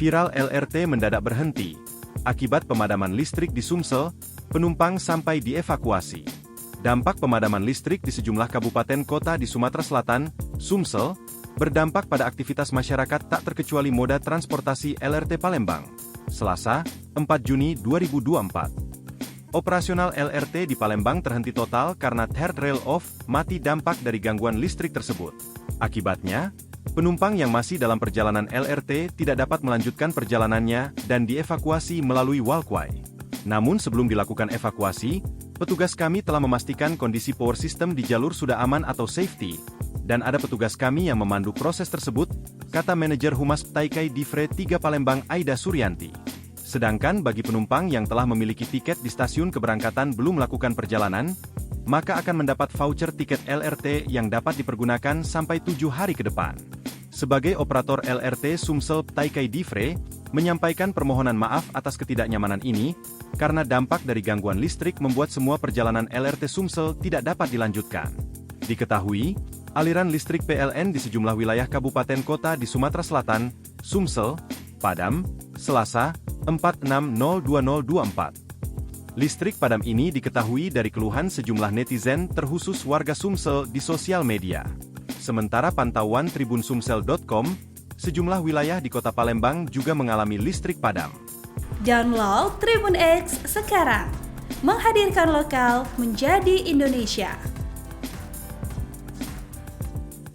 Viral LRT mendadak berhenti. Akibat pemadaman listrik di Sumsel, penumpang sampai dievakuasi. Dampak pemadaman listrik di sejumlah kabupaten kota di Sumatera Selatan, Sumsel, berdampak pada aktivitas masyarakat tak terkecuali moda transportasi LRT Palembang. Selasa, 4 Juni 2024. Operasional LRT di Palembang terhenti total karena third rail off, mati dampak dari gangguan listrik tersebut. Akibatnya, penumpang yang masih dalam perjalanan LRT tidak dapat melanjutkan perjalanannya dan dievakuasi melalui walkway. Namun sebelum dilakukan evakuasi, petugas kami telah memastikan kondisi power system di jalur sudah aman atau safety, dan ada petugas kami yang memandu proses tersebut, kata manajer Humas Taikai Divre 3 Palembang Aida Suryanti. Sedangkan bagi penumpang yang telah memiliki tiket di stasiun keberangkatan belum melakukan perjalanan, maka akan mendapat voucher tiket LRT yang dapat dipergunakan sampai 7 hari ke depan. Sebagai operator LRT Sumsel Taikai Divre, menyampaikan permohonan maaf atas ketidaknyamanan ini, karena dampak dari gangguan listrik membuat semua perjalanan LRT Sumsel tidak dapat dilanjutkan. Diketahui, aliran listrik PLN di sejumlah wilayah kabupaten kota di Sumatera Selatan, Sumsel, padam, Selasa, 4/6/2024. Listrik padam ini diketahui dari keluhan sejumlah netizen terkhusus warga Sumsel di sosial media. Sementara pantauan tribunsumsel.com, sejumlah wilayah di kota Palembang juga mengalami listrik padam. Download Tribun X sekarang, menghadirkan lokal menjadi Indonesia.